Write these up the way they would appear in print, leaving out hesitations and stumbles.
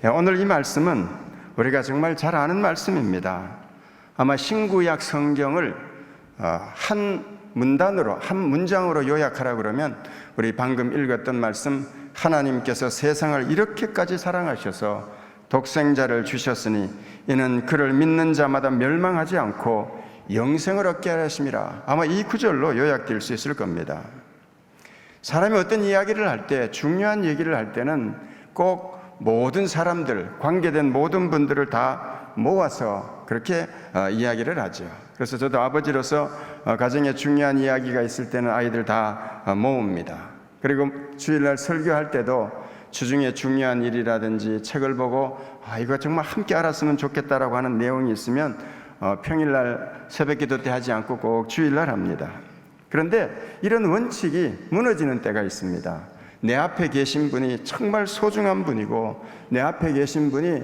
오늘 이 말씀은 우리가 정말 잘 아는 말씀입니다. 아마 신구약 성경을 한 문단으로, 한 문장으로 요약하라 그러면 우리 방금 읽었던 말씀, 하나님께서 세상을 이렇게까지 사랑하셔서 독생자를 주셨으니 이는 그를 믿는 자마다 멸망하지 않고 영생을 얻게 하심이라. 아마 이 구절로 요약될 수 있을 겁니다. 사람이 어떤 이야기를 할 때, 중요한 얘기를 할 때는 꼭 모든 사람들, 관계된 모든 분들을 다 모아서 그렇게 이야기를 하죠. 그래서 저도 아버지로서 가정에 중요한 이야기가 있을 때는 아이들 다 모읍니다. 그리고 주일날 설교할 때도 주중에 중요한 일이라든지 책을 보고 이거 정말 함께 알았으면 좋겠다라고 하는 내용이 있으면 평일날 새벽기도 때 하지 않고 꼭 주일날 합니다. 그런데 이런 원칙이 무너지는 때가 있습니다. 내 앞에 계신 분이 정말 소중한 분이고 내 앞에 계신 분이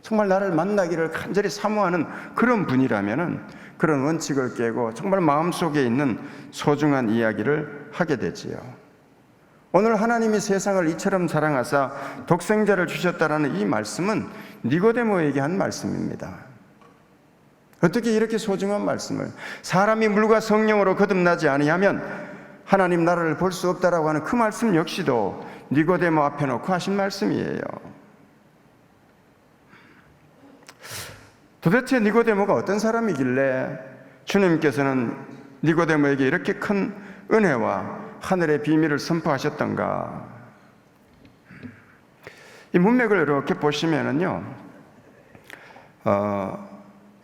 정말 나를 만나기를 간절히 사모하는 그런 분이라면은 그런 원칙을 깨고 정말 마음속에 있는 소중한 이야기를 하게 되지요. 오늘 하나님이 세상을 이처럼 사랑하사 독생자를 주셨다라는 이 말씀은 니고데모에게 한 말씀입니다. 어떻게 이렇게 소중한 말씀을, 사람이 물과 성령으로 거듭나지 아니하면 하나님 나라를 볼 수 없다라고 하는 그 말씀 역시도 니고데모 앞에 놓고 하신 말씀이에요. 도대체 니고데모가 어떤 사람이길래 주님께서는 니고데모에게 이렇게 큰 은혜와 하늘의 비밀을 선포하셨던가? 이 문맥을 이렇게 보시면은요,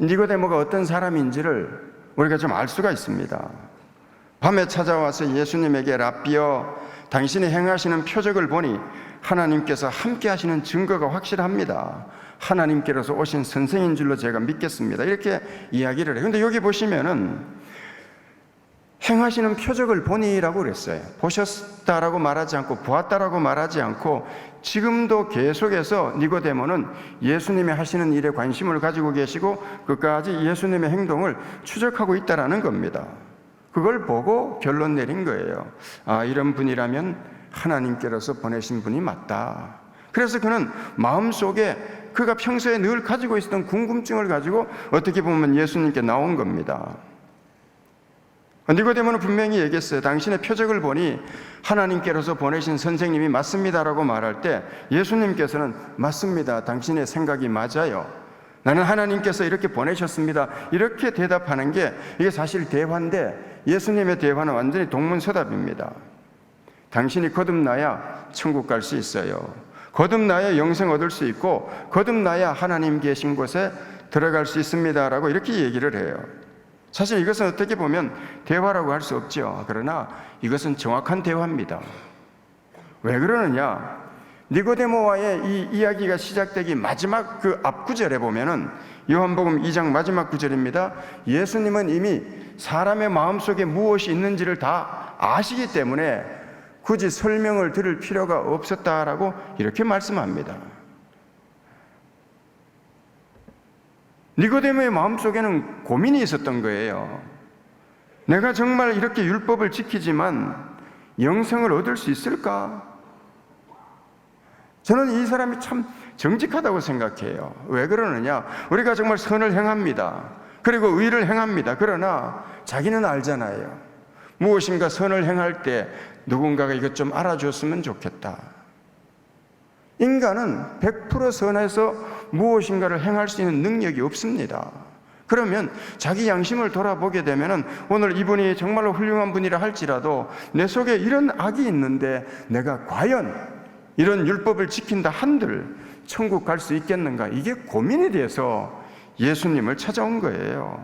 니고데모가 어떤 사람인지를 우리가 좀 알 수가 있습니다. 밤에 찾아와서 예수님에게 랍비여, 당신이 행하시는 표적을 보니 하나님께서 함께 하시는 증거가 확실합니다. 하나님께로서 오신 선생인 줄로 제가 믿겠습니다. 이렇게 이야기를 해요. 그런데 여기 보시면은 행하시는 표적을 보니라고 그랬어요. 보셨다라고 말하지 않고 보았다라고 말하지 않고 지금도 계속해서 니고데모는 예수님이 하시는 일에 관심을 가지고 계시고 끝까지 예수님의 행동을 추적하고 있다라는 겁니다. 그걸 보고 결론 내린 거예요. 이런 분이라면 하나님께로서 보내신 분이 맞다. 그래서 그는 마음속에 그가 평소에 늘 가지고 있었던 궁금증을 가지고 어떻게 보면 예수님께 나온 겁니다. 니고데모는 분명히 얘기했어요. 당신의 표적을 보니 하나님께로서 보내신 선생님이 맞습니다라고 말할 때 예수님께서는 맞습니다. 당신의 생각이 맞아요. 나는 하나님께서 이렇게 보내셨습니다. 이렇게 대답하는 게 이게 사실 대화인데 예수님의 대화는 완전히 동문서답입니다. 당신이 거듭나야 천국 갈 수 있어요. 거듭나야 영생 얻을 수 있고 거듭나야 하나님 계신 곳에 들어갈 수 있습니다라고 이렇게 얘기를 해요. 사실 이것은 어떻게 보면 대화라고 할 수 없죠. 그러나 이것은 정확한 대화입니다. 왜 그러느냐? 니고데모와의 이 이야기가 시작되기 마지막 그 앞구절에 보면은 요한복음 2장 마지막 구절입니다. 예수님은 이미 사람의 마음속에 무엇이 있는지를 다 아시기 때문에 굳이 설명을 들을 필요가 없었다라고 이렇게 말씀합니다. 니고데모의 마음속에는 고민이 있었던 거예요. 내가 정말 이렇게 율법을 지키지만 영생을 얻을 수 있을까? 저는 이 사람이 참 정직하다고 생각해요. 왜 그러느냐? 우리가 정말 선을 행합니다. 그리고 의를 행합니다. 그러나 자기는 알잖아요. 무엇인가 선을 행할 때 누군가가 이것 좀 알아줬으면 좋겠다. 인간은 100% 선해서 무엇인가를 행할 수 있는 능력이 없습니다. 그러면 자기 양심을 돌아보게 되면은 오늘 이분이 정말로 훌륭한 분이라 할지라도 내 속에 이런 악이 있는데 내가 과연 이런 율법을 지킨다 한들 천국 갈 수 있겠는가? 이게 고민이 돼서 예수님을 찾아온 거예요.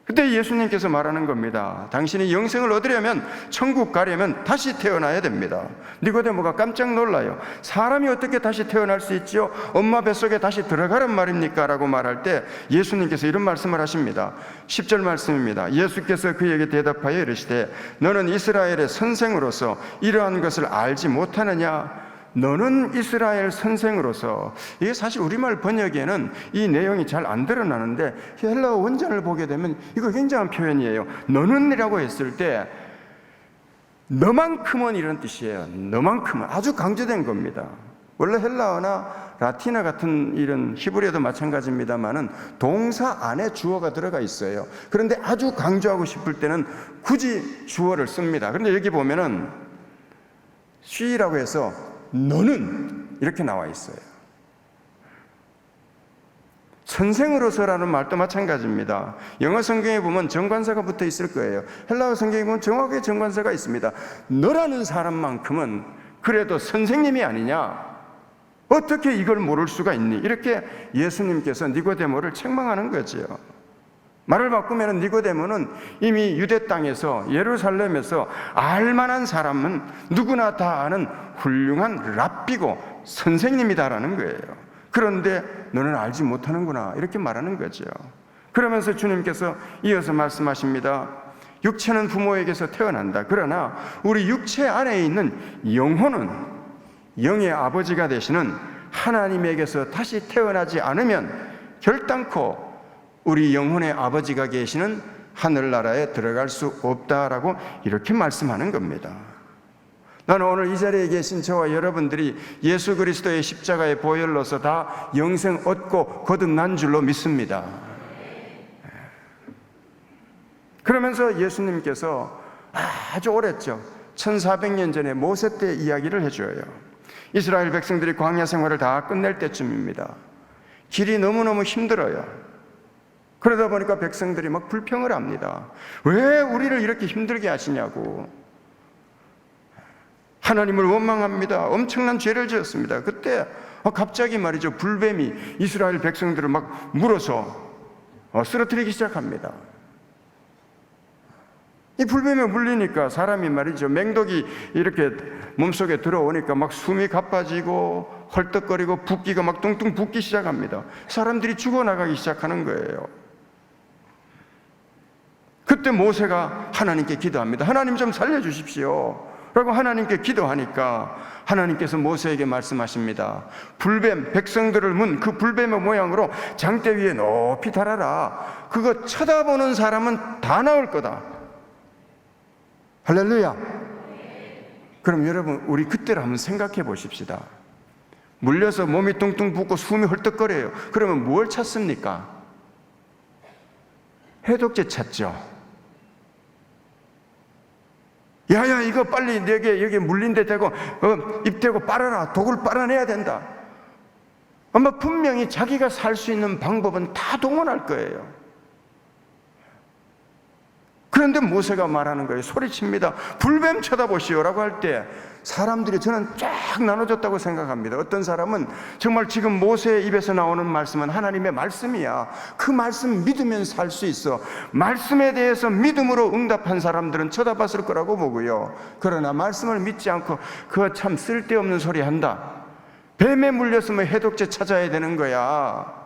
그때 예수님께서 말하는 겁니다. 당신이 영생을 얻으려면, 천국 가려면 다시 태어나야 됩니다. 니고데모가 깜짝 놀라요. 사람이 어떻게 다시 태어날 수 있지요? 엄마 뱃속에 다시 들어가란 말입니까? 라고 말할 때 예수님께서 이런 말씀을 하십니다. 10절 말씀입니다. 예수께서 그에게 대답하여 이르시되 너는 이스라엘의 선생으로서 이러한 것을 알지 못하느냐? 너는 이스라엘 선생으로서, 이게 사실 우리말 번역에는 이 내용이 잘 안 드러나는데 헬라어 원전을 보게 되면 이거 굉장한 표현이에요. 너는이라고 했을 때 너만큼은 이런 뜻이에요. 너만큼은 아주 강조된 겁니다. 원래 헬라어나 라틴어 같은 이런 히브리어도 마찬가지입니다만은 동사 안에 주어가 들어가 있어요. 그런데 아주 강조하고 싶을 때는 굳이 주어를 씁니다. 그런데 여기 보면은 she라고 해서 너는 이렇게 나와 있어요. 선생으로서라는 말도 마찬가지입니다. 영어 성경에 보면 정관사가 붙어 있을 거예요. 헬라어 성경에 보면 정확하게 정관사가 있습니다. 너라는 사람만큼은 그래도 선생님이 아니냐? 어떻게 이걸 모를 수가 있니? 이렇게 예수님께서 니고데모를 책망하는 거죠. 말을 바꾸면 니고데모는 이미 유대 땅에서 예루살렘에서 알만한 사람은 누구나 다 아는 훌륭한 랍비고 선생님이다라는 거예요. 그런데 너는 알지 못하는구나 이렇게 말하는 거죠. 그러면서 주님께서 이어서 말씀하십니다. 육체는 부모에게서 태어난다. 그러나 우리 육체 안에 있는 영혼은 영의 아버지가 되시는 하나님에게서 다시 태어나지 않으면 결단코 우리 영혼의 아버지가 계시는 하늘나라에 들어갈 수 없다라고 이렇게 말씀하는 겁니다. 나는 오늘 이 자리에 계신 저와 여러분들이 예수 그리스도의 십자가의 보혈로서 다 영생 얻고 거듭난 줄로 믿습니다. 그러면서 예수님께서 아주 오랬죠. 1400년 전에 모세 때 이야기를 해줘요. 이스라엘 백성들이 광야 생활을 다 끝낼 때쯤입니다. 길이 너무너무 힘들어요. 그러다 보니까 백성들이 막 불평을 합니다. 왜 우리를 이렇게 힘들게 하시냐고. 하나님을 원망합니다. 엄청난 죄를 지었습니다. 그때 갑자기 말이죠, 불뱀이 이스라엘 백성들을 막 물어서 쓰러뜨리기 시작합니다. 이 불뱀에 물리니까 사람이 말이죠, 맹독이 이렇게 몸속에 들어오니까 막 숨이 가빠지고 헐떡거리고 붓기가 막 뚱뚱 붓기 시작합니다. 사람들이 죽어나가기 시작하는 거예요. 그때 모세가 하나님께 기도합니다. 하나님 좀 살려주십시오 라고 하나님께 기도하니까 하나님께서 모세에게 말씀하십니다. 불뱀, 백성들을 문 그 불뱀의 모양으로 장대 위에 높이 달아라. 그거 쳐다보는 사람은 다 나올 거다. 할렐루야. 그럼 여러분, 우리 그때를 한번 생각해 보십시다. 물려서 몸이 뚱뚱 붓고 숨이 헐떡거려요. 그러면 뭘 찾습니까? 해독제 찾죠. 야야, 이거 빨리 내게 여기 물린 데 대고 입 대고 빨아라. 독을 빨아내야 된다. 아마 분명히 자기가 살 수 있는 방법은 다 동원할 거예요. 그런데 모세가 말하는 거예요. 소리칩니다. 불뱀 쳐다보시오라고 할 때 사람들이 저는 쫙 나눠졌다고 생각합니다. 어떤 사람은 정말 지금 모세의 입에서 나오는 말씀은 하나님의 말씀이야. 그 말씀 믿으면 살 수 있어. 말씀에 대해서 믿음으로 응답한 사람들은 쳐다봤을 거라고 보고요. 그러나 말씀을 믿지 않고 그거 참 쓸데없는 소리 한다. 뱀에 물렸으면 해독제 찾아야 되는 거야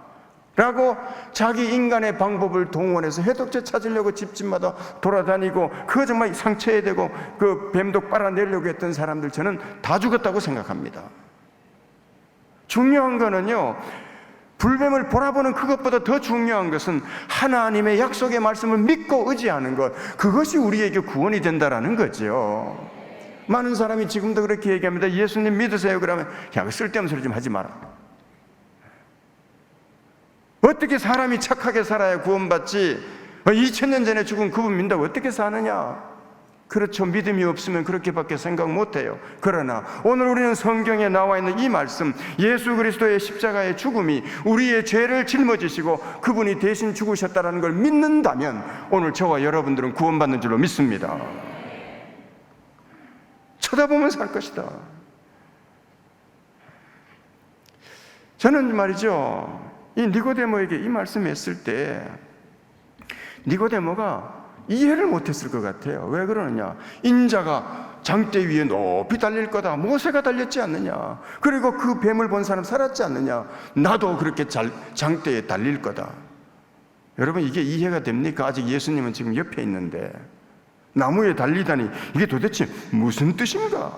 라고 자기 인간의 방법을 동원해서 해독제 찾으려고 집집마다 돌아다니고 그거 정말 상처에 대고 그 뱀독 빨아내려고 했던 사람들 저는 다 죽었다고 생각합니다. 중요한 거는요, 불뱀을 바라보는 그것보다 더 중요한 것은 하나님의 약속의 말씀을 믿고 의지하는 것, 그것이 우리에게 구원이 된다라는 거죠. 많은 사람이 지금도 그렇게 얘기합니다. 예수님 믿으세요. 그러면 야, 쓸데없는 소리 좀 하지 마라. 어떻게 사람이 착하게 살아야 구원받지? 2000년 전에 죽은 그분 믿는다고 어떻게 사느냐? 그렇죠. 믿음이 없으면 그렇게밖에 생각 못해요. 그러나 오늘 우리는 성경에 나와 있는 이 말씀, 예수 그리스도의 십자가의 죽음이 우리의 죄를 짊어지시고 그분이 대신 죽으셨다는 걸 믿는다면 오늘 저와 여러분들은 구원받는 줄로 믿습니다. 쳐다보면 살 것이다. 저는 말이죠, 이 니고데모에게 이 말씀했을 때 니고데모가 이해를 못했을 것 같아요. 왜 그러느냐? 인자가 장대 위에 높이 달릴 거다. 모세가 달렸지 않느냐? 그리고 그 뱀을 본 사람 살았지 않느냐? 나도 그렇게 장대에 달릴 거다. 여러분, 이게 이해가 됩니까? 아직 예수님은 지금 옆에 있는데 나무에 달리다니 이게 도대체 무슨 뜻인가?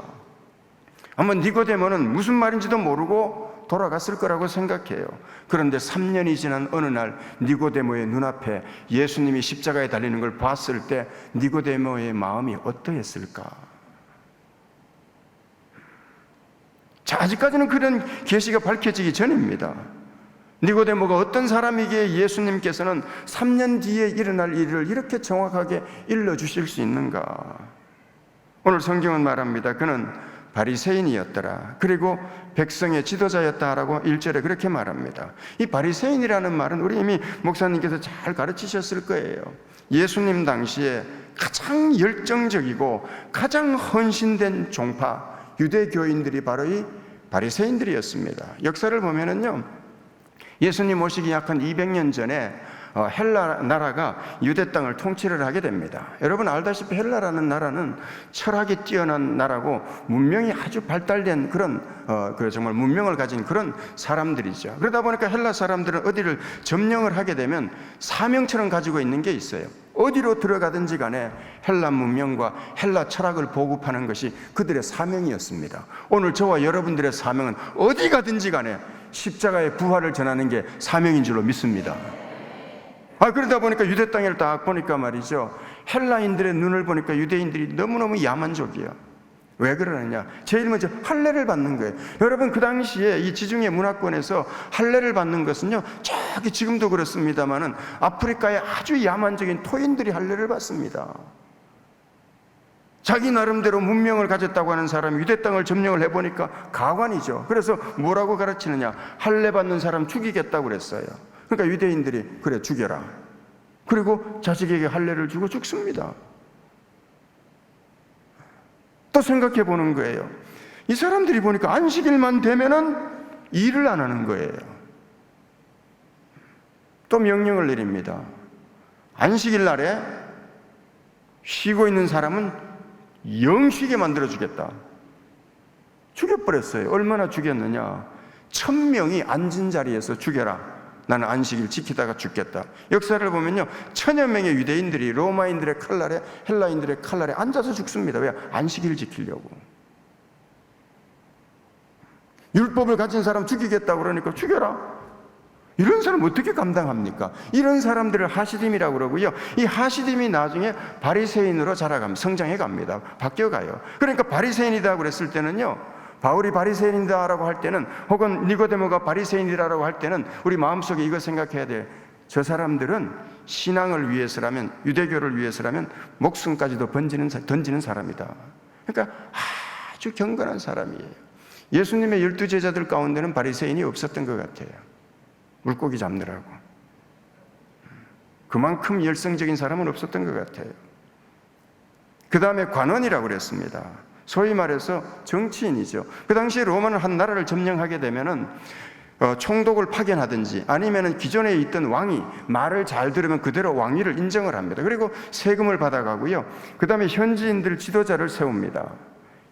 아마 니고데모는 무슨 말인지도 모르고 돌아갔을 거라고 생각해요. 그런데 3년이 지난 어느 날 니고데모의 눈앞에 예수님이 십자가에 달리는 걸 봤을 때 니고데모의 마음이 어떠했을까? 자, 아직까지는 그런 계시가 밝혀지기 전입니다. 니고데모가 어떤 사람이기에 예수님께서는 3년 뒤에 일어날 일을 이렇게 정확하게 일러주실 수 있는가? 오늘 성경은 말합니다. 그는 바리새인이었더라. 그리고 백성의 지도자였다라고 1절에 그렇게 말합니다. 이 바리새인이라는 말은 우리 이미 목사님께서 잘 가르치셨을 거예요. 예수님 당시에 가장 열정적이고 가장 헌신된 종파 유대교인들이 바로 이 바리새인들이었습니다. 역사를 보면은요, 예수님 오시기 약 한 200년 전에 헬라 나라가 유대 땅을 통치를 하게 됩니다. 여러분 알다시피 헬라라는 나라는 철학이 뛰어난 나라고 문명이 아주 발달된 그런 정말 문명을 가진 그런 사람들이죠. 그러다 보니까 헬라 사람들은 어디를 점령을 하게 되면 사명처럼 가지고 있는 게 있어요. 어디로 들어가든지 간에 헬라 문명과 헬라 철학을 보급하는 것이 그들의 사명이었습니다. 오늘 저와 여러분들의 사명은 어디 가든지 간에 십자가의 부활을 전하는 게 사명인 줄로 믿습니다. 그러다 보니까 유대 땅을 딱 보니까 말이죠, 헬라인들의 눈을 보니까 유대인들이 너무너무 야만족이야. 왜 그러느냐? 제일 먼저 할례를 받는 거예요. 여러분 그 당시에 이 지중해 문화권에서 할례를 받는 것은요, 저기 지금도 그렇습니다만은 아프리카의 아주 야만적인 토인들이 할례를 받습니다. 자기 나름대로 문명을 가졌다고 하는 사람이 유대 땅을 점령을 해보니까 가관이죠. 그래서 뭐라고 가르치느냐? 할례 받는 사람 죽이겠다고 그랬어요. 그러니까 유대인들이 그래 죽여라. 그리고 자식에게 할례를 주고 죽습니다. 또 생각해 보는 거예요. 이 사람들이 보니까 안식일만 되면은 일을 안 하는 거예요. 또 명령을 내립니다. 안식일 날에 쉬고 있는 사람은 영쉬게 만들어 주겠다. 죽여버렸어요. 얼마나 죽였느냐? 1000명이 앉은 자리에서 죽여라. 나는 안식일 지키다가 죽겠다. 역사를 보면요, 1000여 명의 유대인들이 로마인들의 칼날에, 헬라인들의 칼날에 앉아서 죽습니다. 왜? 안식일 지키려고. 율법을 가진 사람 죽이겠다고 그러니까 죽여라. 이런 사람 어떻게 감당합니까? 이런 사람들을 하시딤이라고 그러고요, 이 하시딤이 나중에 바리새인으로 자라갑니다. 성장해 갑니다. 바뀌어가요. 그러니까 바리새인이다 그랬을 때는요, 바울이 바리새인이다라고 할 때는, 혹은 니고데모가 바리새인이라고 할 때는 우리 마음속에 이거 생각해야 돼요. 저 사람들은 신앙을 위해서라면, 유대교를 위해서라면 목숨까지도 던지는 사람이다. 그러니까 아주 경건한 사람이에요. 예수님의 12제자들 가운데는 바리새인이 없었던 것 같아요. 물고기 잡느라고. 그만큼 열성적인 사람은 없었던 것 같아요. 그 다음에 관원이라고 그랬습니다. 소위 말해서 정치인이죠. 그 당시에 로마는 한 나라를 점령하게 되면은 총독을 파견하든지 아니면은 기존에 있던 왕이 말을 잘 들으면 그대로 왕위를 인정을 합니다. 그리고 세금을 받아가고요. 그 다음에 현지인들 지도자를 세웁니다.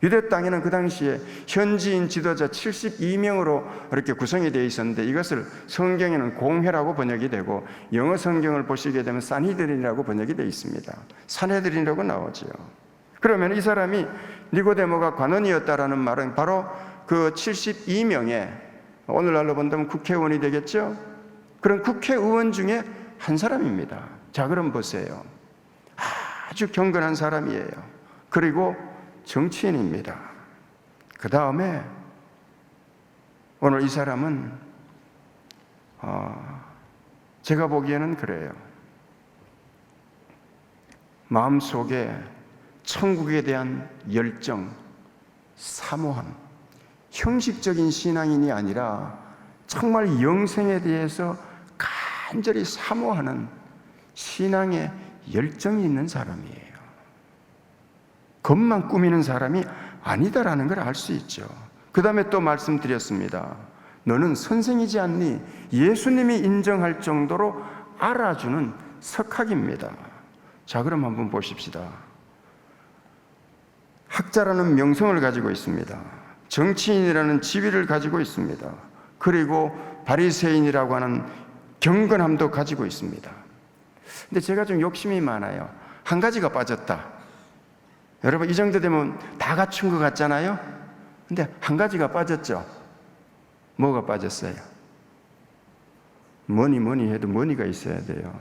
유대 땅에는 그 당시에 현지인 지도자 72명으로 이렇게 구성이 되어 있었는데, 이것을 성경에는 공회라고 번역이 되고 영어 성경을 보시게 되면 산헤드린이라고 번역이 되어 있습니다. 산헤드린이라고 나오죠. 그러면 이 사람이 니고데모가 관원이었다라는 말은 바로 그 72명의, 오늘날로 본다면 국회의원이 되겠죠? 그런 국회의원 중에 한 사람입니다. 자, 그럼 보세요. 아주 경건한 사람이에요. 그리고 정치인입니다. 그 다음에 오늘 이 사람은 제가 보기에는 그래요. 마음속에 천국에 대한 열정, 사모함, 형식적인 신앙인이 아니라 정말 영생에 대해서 간절히 사모하는 신앙의 열정이 있는 사람이에요. 겉만 꾸미는 사람이 아니다라는 걸 알 수 있죠. 그 다음에 또 말씀드렸습니다. 너는 선생이지 않니? 예수님이 인정할 정도로 알아주는 석학입니다. 자, 그럼 한번 보십시다. 학자라는 명성을 가지고 있습니다. 정치인이라는 지위를 가지고 있습니다. 그리고 바리새인이라고 하는 경건함도 가지고 있습니다. 근데 제가 좀 욕심이 많아요. 한 가지가 빠졌다. 여러분, 이 정도 되면 다 갖춘 것 같잖아요? 근데 한 가지가 빠졌죠? 뭐가 빠졌어요? 뭐니 해도 머니가 있어야 돼요.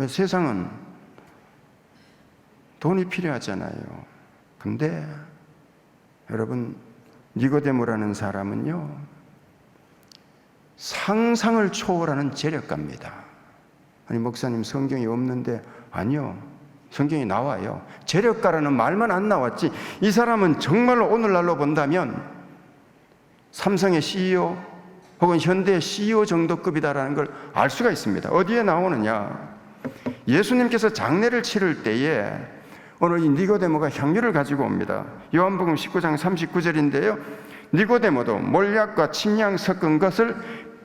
세상은 돈이 필요하잖아요. 근데 여러분, 니고데모라는 사람은요, 상상을 초월하는 재력가입니다. 아니, 목사님 성경이 없는데, 아니요, 성경이 나와요. 재력가라는 말만 안 나왔지, 이 사람은 정말로 오늘날로 본다면 삼성의 CEO 혹은 현대의 CEO 정도급이다라는 걸 알 수가 있습니다. 어디에 나오느냐? 예수님께서 장례를 치를 때에 오늘 이 니고데모가 향유를 가지고 옵니다. 요한복음 19장 39절인데요. 니고데모도 몰약과 침향 섞은 것을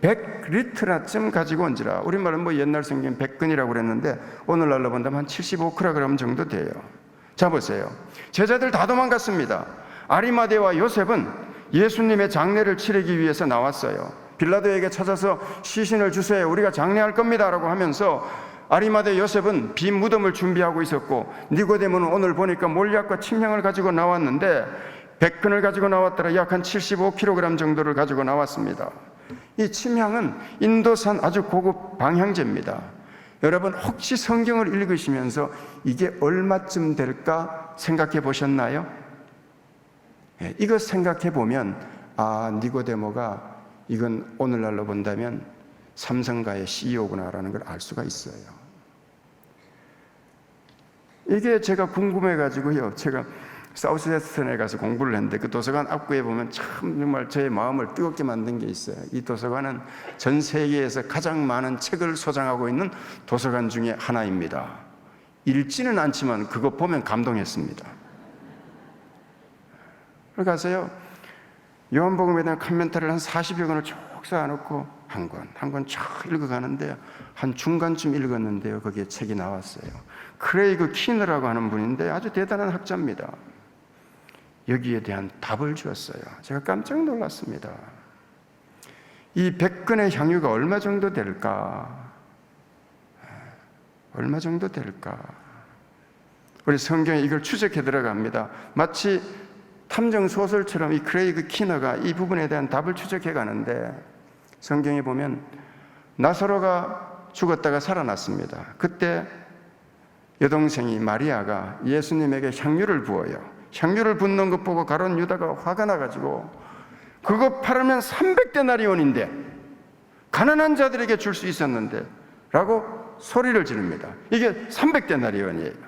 100리트라쯤 가지고 온지라. 우리말은 뭐 옛날 성경 100근이라고 그랬는데 오늘날로 본다면 한 75kg 정도 돼요. 자, 보세요. 제자들 다 도망갔습니다. 아리마대와 요셉은 예수님의 장례를 치르기 위해서 나왔어요. 빌라도에게 찾아서 시신을 주세요, 우리가 장례할 겁니다 라고 하면서 아리마대 요셉은 빈 무덤을 준비하고 있었고, 니고데모는 오늘 보니까 몰약과 침향을 가지고 나왔는데 100근을 가지고 나왔더라. 약 한 75kg 정도를 가지고 나왔습니다. 이 침향은 인도산 아주 고급 방향제입니다. 여러분, 혹시 성경을 읽으시면서 이게 얼마쯤 될까 생각해 보셨나요? 이거 생각해 보면, 아, 니고데모가 이건 오늘날로 본다면 삼성가의 CEO구나라는 걸 알 수가 있어요. 이게 제가 궁금해가지고요, 제가 사우스웨스턴에 가서 공부를 했는데 그 도서관 앞구에 보면 참 정말 제 마음을 뜨겁게 만든 게 있어요. 이 도서관은 전 세계에서 가장 많은 책을 소장하고 있는 도서관 중에 하나입니다. 읽지는 않지만 그거 보면 감동했습니다. 가서요, 요한복음에 대한 커멘터리를 한 40여 권을 쭉 쌓아놓고 한 권 쫙 읽어가는데 한 중간쯤 읽었는데요, 거기에 책이 나왔어요. 크레이그 키너라고 하는 분인데 아주 대단한 학자입니다. 여기에 대한 답을 주었어요. 제가 깜짝 놀랐습니다. 이 100근의 향유가 얼마 정도 될까? 얼마 정도 될까? 우리 성경에 이걸 추적해 들어갑니다. 마치 탐정 소설처럼 이 크레이그 키너가 이 부분에 대한 답을 추적해 가는데, 성경에 보면 나사로가 죽었다가 살아났습니다. 그때 여동생이 마리아가 예수님에게 향유를 부어요. 향유를 붓는 것 보고 가룟 유다가 화가 나가지고 그거 팔으면 300데나리온인데 가난한 자들에게 줄 수 있었는데 라고 소리를 지릅니다. 이게 300데나리온이에요.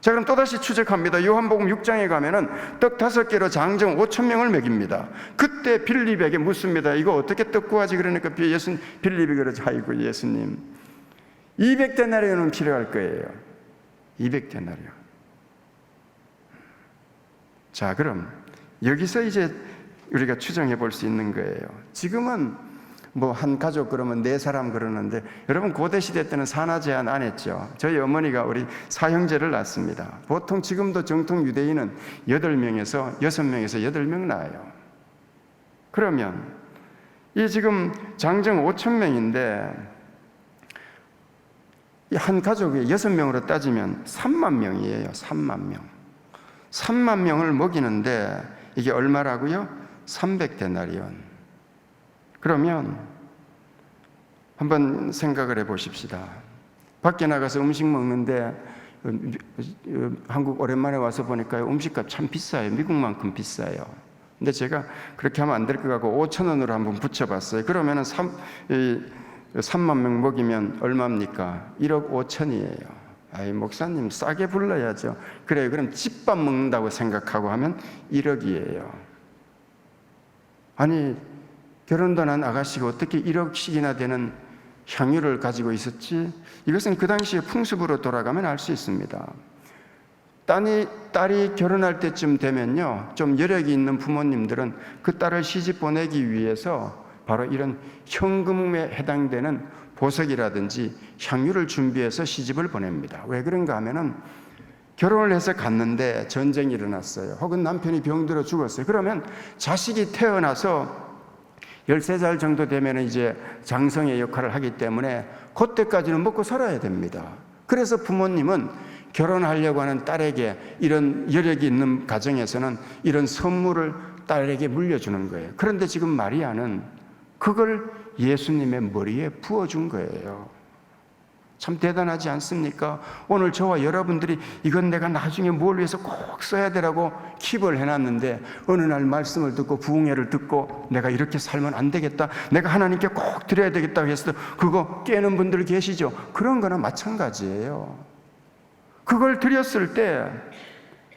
자, 그럼 또다시 추적합니다. 요한복음 6장에 가면은 떡 5개로 장정 5,000명을 먹입니다. 그때 빌립에게 묻습니다. 이거 어떻게 떡 구하지? 그러니까 빌립이 그러죠. 아이고 예수님, 200데나리온은 필요할 거예요. 200데나리온. 자, 그럼 여기서 이제 우리가 추정해 볼 수 있는 거예요. 지금은 뭐 한 가족 그러면 4사람 그러는데, 여러분 고대 시대 때는 산하 제한 안 했죠. 저희 어머니가 우리 사형제를 낳습니다. 보통 지금도 정통 유대인은 8명에서 6명에서 8명 낳아요. 그러면 이 지금 장정 5,000명인데 한 가족이 6명으로 따지면 3만 명이에요. 3만 명. 3만 명을 먹이는데 이게 얼마라고요? 300데나리온. 그러면 한번 생각을 해 보십시다. 밖에 나가서 음식 먹는데 한국 오랜만에 와서 보니까 음식값 참 비싸요. 미국만큼 비싸요. 근데 제가 그렇게 하면 안 될 것 같고 5,000원으로 한번 붙여봤어요. 그러면은 3만 명 먹이면 얼마입니까? 1억 5천이에요. 아이, 목사님 싸게 불러야죠. 그래요. 그럼 집밥 먹는다고 생각하고 하면 1억이에요. 아니, 결혼도 난 아가씨가 어떻게 1억씩이나 되는 향유를 가지고 있었지? 이것은 그 당시의 풍습으로 돌아가면 알 수 있습니다. 딸이 결혼할 때쯤 되면요, 좀 여력이 있는 부모님들은 그 딸을 시집 보내기 위해서 바로 이런 현금에 해당되는 보석이라든지 향유를 준비해서 시집을 보냅니다. 왜 그런가 하면은 결혼을 해서 갔는데 전쟁이 일어났어요. 혹은 남편이 병들어 죽었어요. 그러면 자식이 태어나서 13살 정도 되면 이제 장성의 역할을 하기 때문에 그때까지는 먹고 살아야 됩니다. 그래서 부모님은 결혼하려고 하는 딸에게 이런 여력이 있는 가정에서는 이런 선물을 딸에게 물려주는 거예요. 그런데 지금 마리아는 그걸 예수님의 머리에 부어준 거예요. 참 대단하지 않습니까? 오늘 저와 여러분들이 이건 내가 나중에 뭘 위해서 꼭 써야 되라고 킵을 해놨는데 어느 날 말씀을 듣고 부흥회를 듣고 내가 이렇게 살면 안 되겠다, 내가 하나님께 꼭 드려야 되겠다고 해서 그거 깨는 분들 계시죠? 그런 거나 마찬가지예요. 그걸 드렸을 때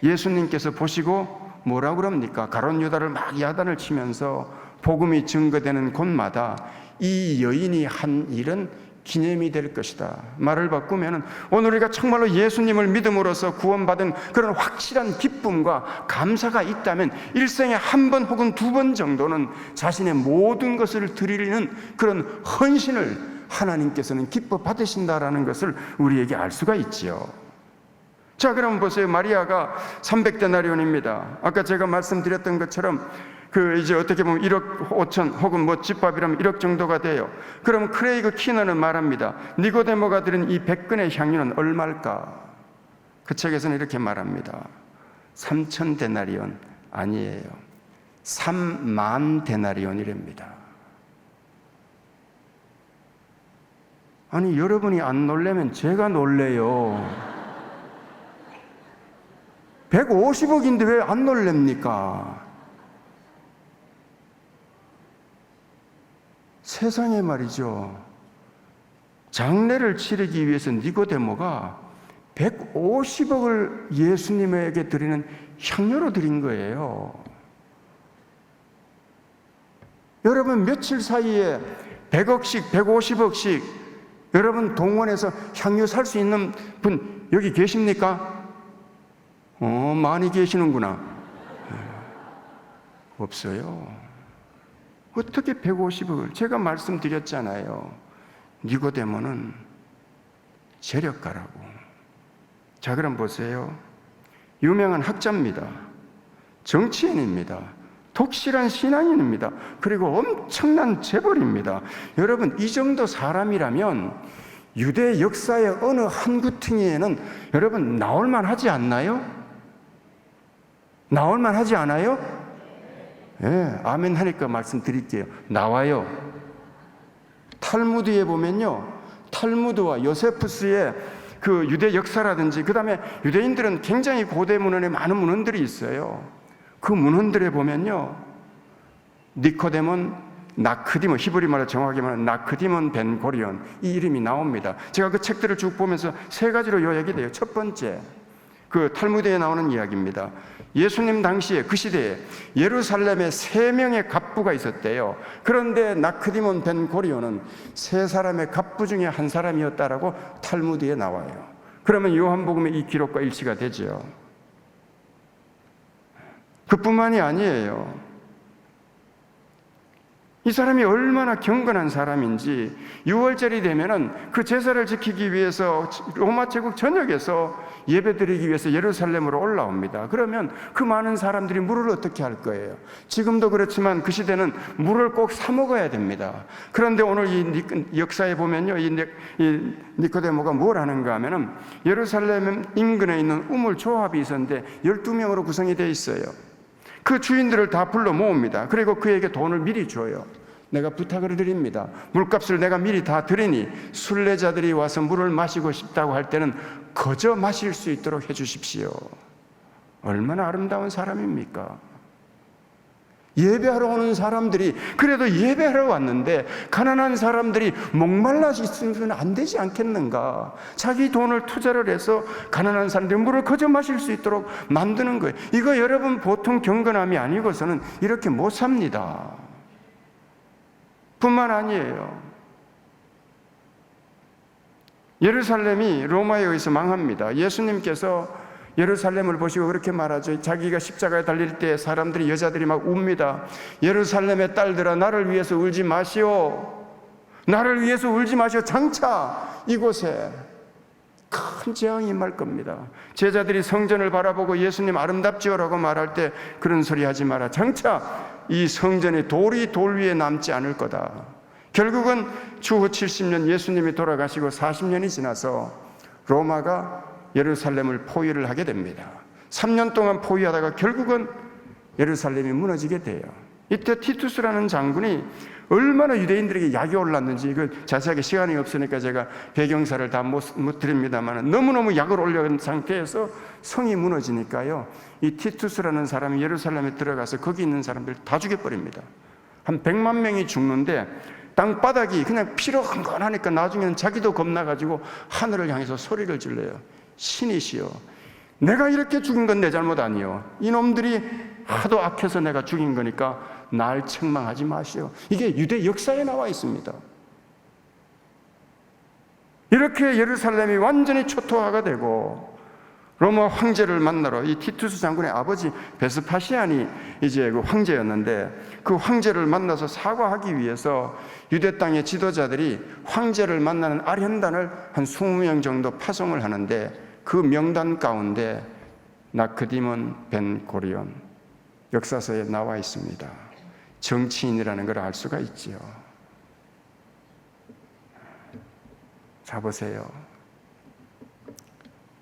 예수님께서 보시고 뭐라고 그럽니까? 가룟 유다를 막 야단을 치면서 복음이 증거되는 곳마다 이 여인이 한 일은 기념이 될 것이다. 말을 바꾸면 오늘 우리가 정말로 예수님을 믿음으로써 구원받은 그런 확실한 기쁨과 감사가 있다면 일생에 한 번 혹은 두 번 정도는 자신의 모든 것을 드리는 그런 헌신을 하나님께서는 기뻐 받으신다라는 것을 우리에게 알 수가 있지요. 자, 그럼 보세요. 마리아가 300데나리온입니다. 아까 제가 말씀드렸던 것처럼 이제 어떻게 보면 1억 5천 혹은 뭐 집밥이라면 1억 정도가 돼요. 그럼 크레이그 키너는 말합니다. 니고데모가 드린 이 100근의 향유는 얼마일까? 그 책에서는 이렇게 말합니다. 3,000데나리온 아니에요. 3만 데나리온이랍니다. 아니, 여러분이 안 놀래면 제가 놀래요. 150억인데 왜 안 놀랍니까? 세상에 말이죠, 장례를 치르기 위해서 니고데모가 150억을 예수님에게 드리는 향료로 드린 거예요. 여러분, 며칠 사이에 100억씩 150억씩 여러분 동원해서 향유 살 수 있는 분 여기 계십니까? 많이 계시는구나. 없어요. 어떻게 150억을? 제가 말씀드렸잖아요. 니고데모는 재력가라고. 자, 그럼 보세요. 유명한 학자입니다. 정치인입니다. 독실한 신앙인입니다. 그리고 엄청난 재벌입니다. 여러분, 이 정도 사람이라면 유대 역사의 어느 한 구퉁이에는 여러분 나올만 하지 않나요? 나올만 하지 않아요? 예, 아멘 하니까 말씀드릴게요. 나와요. 탈무드에 보면요, 탈무드와 요세푸스의 그 유대 역사라든지, 그 다음에 유대인들은 굉장히 고대 문헌에 많은 문헌들이 있어요. 그 문헌들에 보면요, 니코데몬, 나크디몬, 히브리 말로 정확하게 말하면 나크디몬 벤 고리온, 이 이름이 나옵니다. 제가 그 책들을 쭉 보면서 세 가지로 요약이 돼요. 첫 번째, 그 탈무드에 나오는 이야기입니다. 예수님 당시에 그 시대에 예루살렘에 3명의 갑부가 있었대요. 그런데 나크디몬 벤 고리온은 3사람의 갑부 중에 한 사람이었다라고 탈무드에 나와요. 그러면 요한복음의 이 기록과 일치가 되죠. 그뿐만이 아니에요. 이 사람이 얼마나 경건한 사람인지 6월절이 되면은 그 제사를 지키기 위해서 로마 제국 전역에서 예배드리기 위해서 예루살렘으로 올라옵니다. 그러면 그 많은 사람들이 물을 어떻게 할 거예요? 지금도 그렇지만 그 시대는 물을 꼭 사 먹어야 됩니다. 그런데 오늘 이 역사에 보면요, 이 니코데모가 뭘 하는가 하면은 예루살렘 인근에 있는 우물 조합이 있었는데 12명으로 구성이 되어 있어요. 그 주인들을 다 불러 모읍니다. 그리고 그에게 돈을 미리 줘요. 내가 부탁을 드립니다. 물값을 내가 미리 다 드리니 순례자들이 와서 물을 마시고 싶다고 할 때는 거저 마실 수 있도록 해주십시오. 얼마나 아름다운 사람입니까? 예배하러 오는 사람들이, 그래도 예배하러 왔는데 가난한 사람들이 목말라 있으면 안 되지 않겠는가? 자기 돈을 투자를 해서 가난한 사람들이 물을 거저 마실 수 있도록 만드는 거예요. 이거 여러분 보통 경건함이 아니고서는 이렇게 못 삽니다. 뿐만 아니에요. 예루살렘이 로마에 의해서 망합니다. 예수님께서 예루살렘을 보시고 그렇게 말하죠. 자기가 십자가에 달릴 때 사람들이, 여자들이 막 웁니다. 예루살렘의 딸들아, 나를 위해서 울지 마시오. 나를 위해서 울지 마시오. 장차 이곳에 큰 재앙이 임할 겁니다. 제자들이 성전을 바라보고 예수님 아름답지요라고 말할 때 그런 소리 하지 마라. 장차 이 성전의 돌이 돌 위에 남지 않을 거다. 결국은 추후 70년 예수님이 돌아가시고 40년이 지나서 로마가 예루살렘을 포위를 하게 됩니다. 3년 동안 포위하다가 결국은 예루살렘이 무너지게 돼요. 이때 티투스라는 장군이 얼마나 유대인들에게 약이 올랐는지, 이거 자세하게 시간이 없으니까 제가 배경사를 다 못 드립니다만, 너무너무 약을 올려놓은 상태에서 성이 무너지니까요, 이 티투스라는 사람이 예루살렘에 들어가서 거기 있는 사람들 다 죽여버립니다. 한 100만 명이 죽는데 땅바닥이 그냥 피로 흥건하니까 나중에는 자기도 겁나가지고 하늘을 향해서 소리를 질러요. 신이시여, 내가 이렇게 죽인 건 내 잘못 아니요, 이놈들이 하도 악해서 내가 죽인 거니까 날 책망하지 마시오. 이게 유대 역사에 나와 있습니다. 이렇게 예루살렘이 완전히 초토화가 되고, 로마 황제를 만나러, 이 티투스 장군의 아버지 베스파시안이 이제 그 황제였는데, 그 황제를 만나서 사과하기 위해서 유대 땅의 지도자들이 황제를 만나는 아련단을 한 20명 정도 파송을 하는데, 그 명단 가운데 나크디몬 벤 고리온, 역사서에 나와 있습니다. 정치인이라는 걸 알 수가 있지요. 자, 보세요.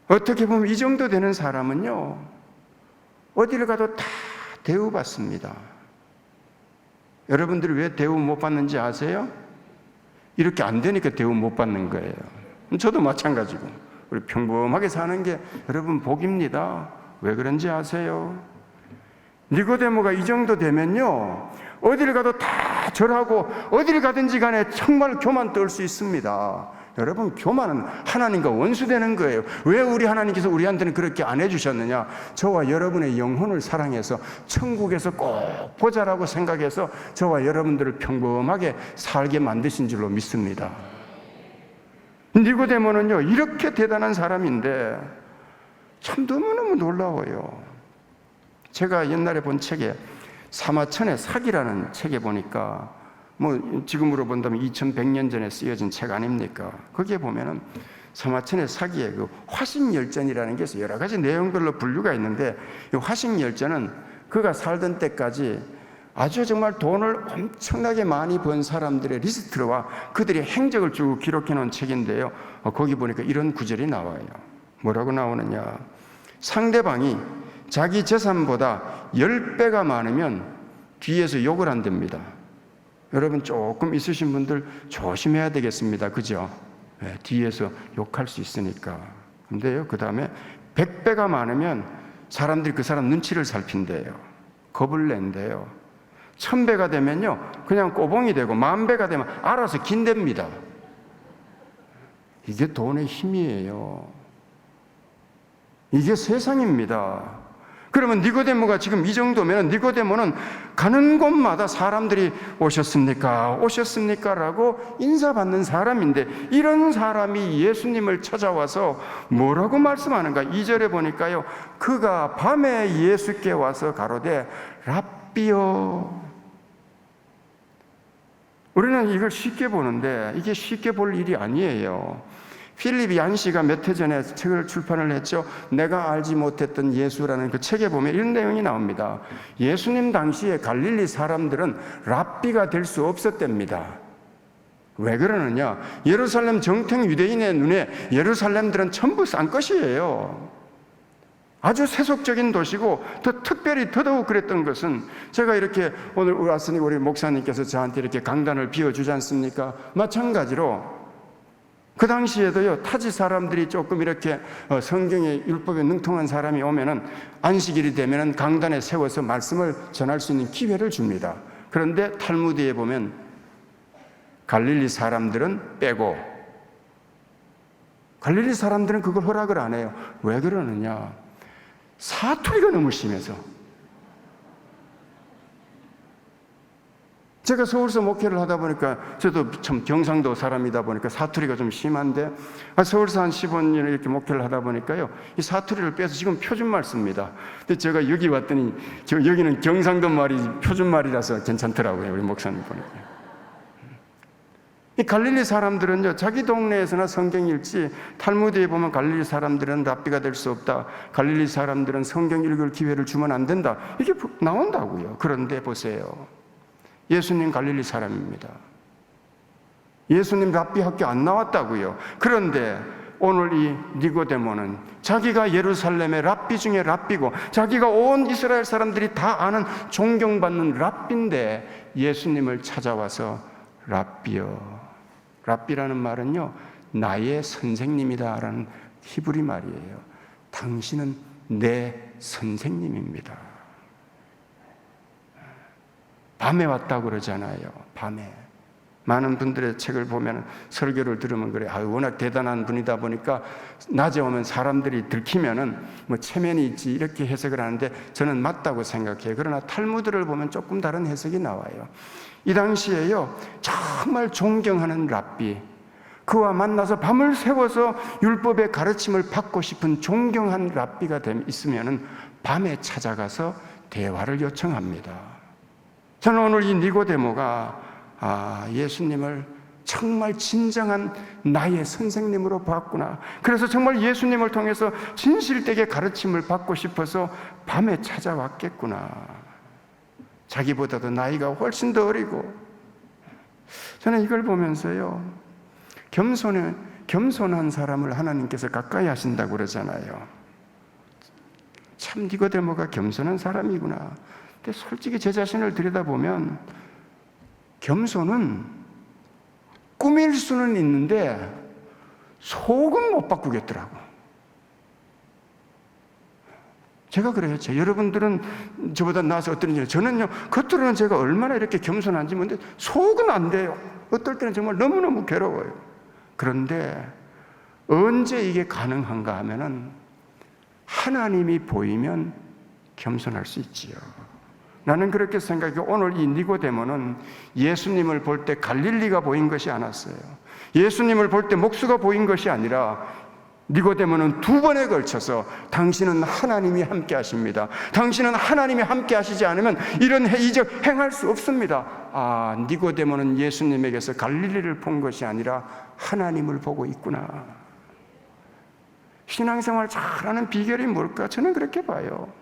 어떻게 보면 이 정도 되는 사람은요, 어디를 가도 다 대우받습니다. 여러분들이 왜 대우 못 받는지 아세요? 이렇게 안 되니까 대우 못 받는 거예요. 저도 마찬가지고, 우리 평범하게 사는 게 여러분 복입니다. 왜 그런지 아세요? 니고데모가 이 정도 되면요, 어디를 가도 다 절하고 어디를 가든지 간에 정말 교만 떨 수 있습니다. 여러분, 교만은 하나님과 원수되는 거예요. 왜 우리 하나님께서 우리한테는 그렇게 안 해주셨느냐? 저와 여러분의 영혼을 사랑해서 천국에서 꼭 보자라고 생각해서 저와 여러분들을 평범하게 살게 만드신 줄로 믿습니다. 니고데모는요, 이렇게 대단한 사람인데 참 너무너무 놀라워요. 제가 옛날에 본 책에 사마천의 사기라는 책에 보니까, 뭐 지금으로 본다면 2100년 전에 쓰여진 책 아닙니까? 거기에 보면은 사마천의 사기의 그 화식열전이라는 게 있어요. 여러 가지 내용별로 분류가 있는데, 이 화식열전은 그가 살던 때까지 아주 정말 돈을 엄청나게 많이 번 사람들의 리스트와 그들의 행적을 쭉 기록해 놓은 책인데요, 거기 보니까 이런 구절이 나와요. 뭐라고 나오느냐? 상대방이 자기 재산보다 10배가 많으면 뒤에서 욕을 한답니다. 여러분, 조금 있으신 분들 조심해야 되겠습니다. 그죠? 네, 뒤에서 욕할 수 있으니까. 근데요, 그 다음에 100배가 많으면 사람들이 그 사람 눈치를 살핀대요. 겁을 낸대요. 1000배가 되면요, 그냥 꼬봉이 되고, 10,000배가 되면 알아서 긴답니다. 이게 돈의 힘이에요. 이게 세상입니다. 그러면 니고데모가 지금 이 정도면, 니고데모는 가는 곳마다 사람들이 오셨습니까? 오셨습니까? 라고 인사받는 사람인데, 이런 사람이 예수님을 찾아와서 뭐라고 말씀하는가? 2절에 보니까요, 그가 밤에 예수께 와서 가로되 랍비여. 우리는 이걸 쉽게 보는데 이게 쉽게 볼 일이 아니에요. 필립 얀시가 몇 해 전에 책을 출판을 했죠. 내가 알지 못했던 예수라는 그 책에 보면 이런 내용이 나옵니다. 예수님 당시에 갈릴리 사람들은 랍비가 될 수 없었답니다. 왜 그러느냐? 예루살렘 정통 유대인의 눈에 예루살렘들은 전부 싼 것이에요. 아주 세속적인 도시고, 더 특별히 더더욱 그랬던 것은, 제가 이렇게 오늘 왔으니 우리 목사님께서 저한테 이렇게 강단을 비워주지 않습니까? 마찬가지로 그 당시에도요, 타지 사람들이 조금 이렇게 성경의 율법에 능통한 사람이 오면은 안식일이 되면은 강단에 세워서 말씀을 전할 수 있는 기회를 줍니다. 그런데 탈무드에 보면 갈릴리 사람들은 빼고, 갈릴리 사람들은 그걸 허락을 안 해요. 왜 그러느냐? 사투리가 너무 심해서. 제가 서울서 목회를 하다 보니까, 저도 참 경상도 사람이다 보니까 사투리가 좀 심한데, 서울서 한 15년 이렇게 목회를 하다 보니까요, 이 사투리를 빼서 지금 표준말 씁니다. 근데 제가 여기 왔더니, 여기는 경상도 말이 표준말이라서 괜찮더라고요, 우리 목사님 보니까. 이 갈릴리 사람들은요, 자기 동네에서나 성경 읽지, 탈무드에 보면 갈릴리 사람들은 랍비가 될 수 없다, 갈릴리 사람들은 성경 읽을 기회를 주면 안 된다, 이게 나온다고요. 그런데 보세요, 예수님 갈릴리 사람입니다. 예수님 랍비 학교 안 나왔다고요. 그런데 오늘 이 니고데모는 자기가 예루살렘의 랍비 중에 랍비고 자기가 온 이스라엘 사람들이 다 아는 존경받는 랍비인데 예수님을 찾아와서 랍비여, 랍비라는 말은요 나의 선생님이다라는 히브리 말이에요. 당신은 내 선생님입니다. 밤에 왔다고 그러잖아요. 밤에. 많은 분들의 책을 보면 설교를 들으면 그래. 워낙 대단한 분이다 보니까 낮에 오면 사람들이 들키면은 뭐 체면이 있지 이렇게 해석을 하는데 저는 맞다고 생각해요. 그러나 탈무드를 보면 조금 다른 해석이 나와요. 이 당시에요 정말 존경하는 랍비, 그와 만나서 밤을 새워서 율법의 가르침을 받고 싶은 존경한 랍비가 있으면은 밤에 찾아가서 대화를 요청합니다. 저는 오늘 이 니고데모가 예수님을 정말 진정한 나의 선생님으로 봤구나. 그래서 정말 예수님을 통해서 진실되게 가르침을 받고 싶어서 밤에 찾아왔겠구나. 자기보다도 나이가 훨씬 더 어리고. 저는 이걸 보면서요, 겸손한 사람을 하나님께서 가까이 하신다고 그러잖아요. 참 니고데모가 겸손한 사람이구나. 근데 솔직히 제 자신을 들여다보면 겸손은 꾸밀 수는 있는데 속은 못 바꾸겠더라고. 제가 그래요. 여러분들은 저보다 나아서 어떤지, 저는요 겉으로는 제가 얼마나 이렇게 겸손한지 모르는데 속은 안 돼요. 어떨 때는 정말 너무너무 괴로워요. 그런데 언제 이게 가능한가 하면은 하나님이 보이면 겸손할 수 있지요. 나는 그렇게 생각해요. 오늘 이 니고데모는 예수님을 볼 때 갈릴리가 보인 것이 아니었어요. 예수님을 볼 때 목수가 보인 것이 아니라 니고데모는 두 번에 걸쳐서 당신은 하나님이 함께 하십니다. 당신은 하나님이 함께 하시지 않으면 이런 이적 행할 수 없습니다. 니고데모는 예수님에게서 갈릴리를 본 것이 아니라 하나님을 보고 있구나. 신앙생활 잘하는 비결이 뭘까? 저는 그렇게 봐요.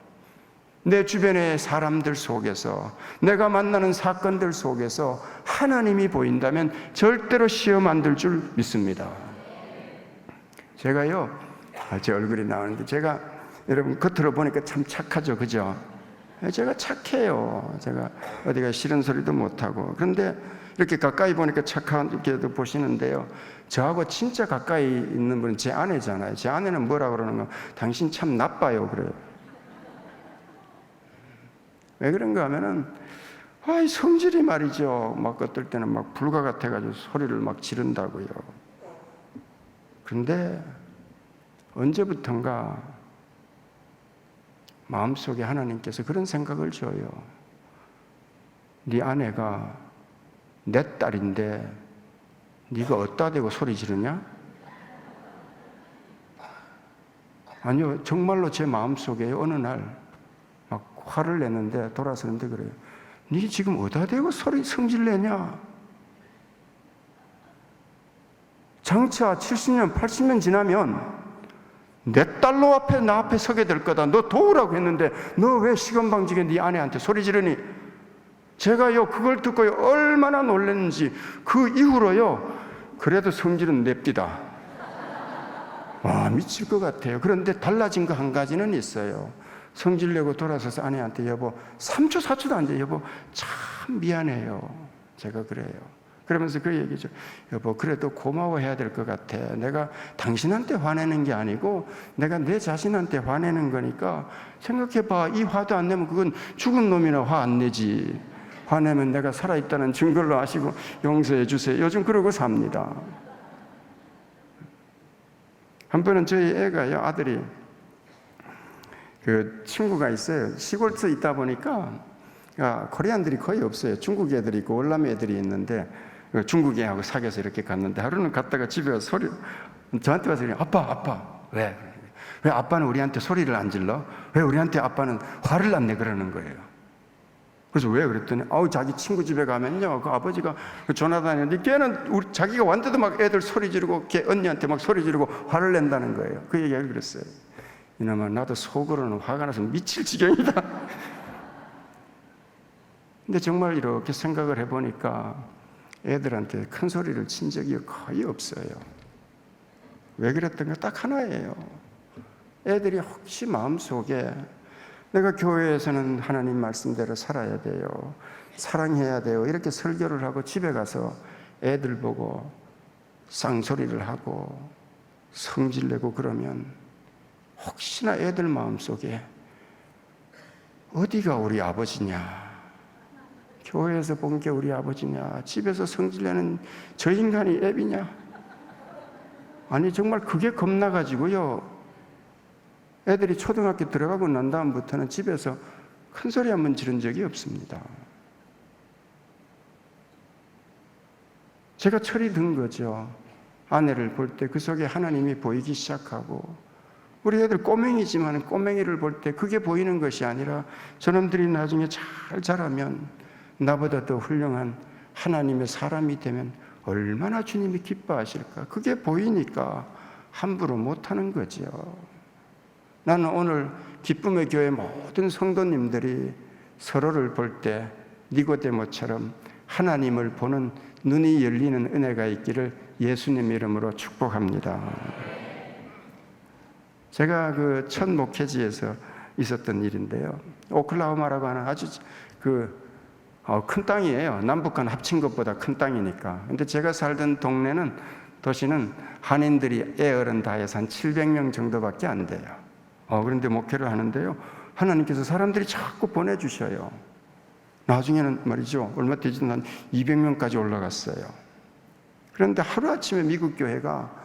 내 주변의 사람들 속에서, 내가 만나는 사건들 속에서 하나님이 보인다면 절대로 시험 안 들 줄 믿습니다. 제가요, 제 얼굴이 나오는데 제가 여러분 겉으로 보니까 참 착하죠, 그죠? 제가 착해요. 제가 어디가 싫은 소리도 못하고. 그런데 이렇게 가까이 보니까 착하게도 보시는데요, 저하고 진짜 가까이 있는 분은 제 아내잖아요. 제 아내는 뭐라 그러는 거, 당신 참 나빠요 그래요. 왜 그런가 하면은 성질이 말이죠, 막 어떨 때는 막 불과 같아가지고 소리를 막 지른다고요. 그런데 언제부턴가 마음속에 하나님께서 그런 생각을 줘요. 네 아내가 내 딸인데 네가 어디다 대고 소리 지르냐? 아니요, 정말로 제 마음속에 어느 날 막 화를 내는데 돌아서는데 그래요. 네 지금 어디다 대고 성질 내냐? 장차 70년, 80년 지나면 내 딸로 나 앞에 서게 될 거다. 너 도우라고 했는데 너 왜 시건방지게 네 아내한테 소리 지르니? 제가요 그걸 듣고요 얼마나 놀랐는지. 그 이후로요 그래도 성질은 냅디다. 미칠 것 같아요. 그런데 달라진 거 한 가지는 있어요. 성질 내고 돌아서서 아내한테 여보 3초 4초도 안 돼. 여보 참 미안해요. 제가 그래요. 그러면서 그 얘기죠. 여보 그래도 고마워해야 될 것 같아. 내가 당신한테 화내는 게 아니고 내가 내 자신한테 화내는 거니까 생각해봐. 이 화도 안 내면 그건 죽은 놈이나 화 안 내지. 화내면 내가 살아있다는 증거로 아시고 용서해 주세요. 요즘 그러고 삽니다. 한 번은 저희 애가요, 아들이 그 친구가 있어요. 시골에 있다 보니까 코리안들이 거의 없어요. 중국 애들이 있고 월남 애들이 있는데 중국 애하고 사귀어서 이렇게 갔는데 하루는 갔다가 집에 와서 저한테 와서 아빠 왜 아빠는 우리한테 소리를 안 질러? 왜 우리한테 아빠는 화를 안 내? 그러는 거예요. 그래서 왜 그랬더니 자기 친구 집에 가면요 그 아버지가 조나단이었는데 걔는 자기가 왔는데도 막 애들 소리 지르고 걔 언니한테 막 소리 지르고 화를 낸다는 거예요. 그 얘기를 그랬어요. 이놈아 나도 속으로는 화가 나서 미칠 지경이다. 근데 정말 이렇게 생각을 해보니까 애들한테 큰 소리를 친 적이 거의 없어요. 왜 그랬던 가 딱 하나예요. 애들이 혹시 마음속에 내가 교회에서는 하나님 말씀대로 살아야 돼요, 사랑해야 돼요, 이렇게 설교를 하고 집에 가서 애들 보고 쌍소리를 하고 성질내고 그러면 혹시나 애들 마음속에 어디가 우리 아버지냐, 교회에서 본 게 우리 아버지냐, 집에서 성질내는 저 인간이 애비냐, 아니 정말 그게 겁나가지고요, 애들이 초등학교 들어가고 난 다음부터는 집에서 큰 소리 한 번 지른 적이 없습니다. 제가 철이 든 거죠. 아내를 볼 때 그 속에 하나님이 보이기 시작하고, 우리 애들 꼬맹이지만 꼬맹이를 볼 때 그게 보이는 것이 아니라 저놈들이 나중에 잘 자라면 나보다 더 훌륭한 하나님의 사람이 되면 얼마나 주님이 기뻐하실까, 그게 보이니까 함부로 못하는 거죠. 나는 오늘 기쁨의 교회 모든 성도님들이 서로를 볼 때 니고데모처럼 하나님을 보는 눈이 열리는 은혜가 있기를 예수님 이름으로 축복합니다. 제가 그 첫 목회지에서 있었던 일인데요, 오클라호마라고 하는 아주 큰 땅이에요. 남북한 합친 것보다 큰 땅이니까. 근데 제가 살던 동네는, 도시는 한인들이 애어른 다 해서 한 700명 정도밖에 안 돼요. 그런데 목회를 하는데요, 하나님께서 사람들이 자꾸 보내주셔요. 나중에는 말이죠, 얼마 되지도 한 200명까지 올라갔어요. 그런데 하루아침에 미국 교회가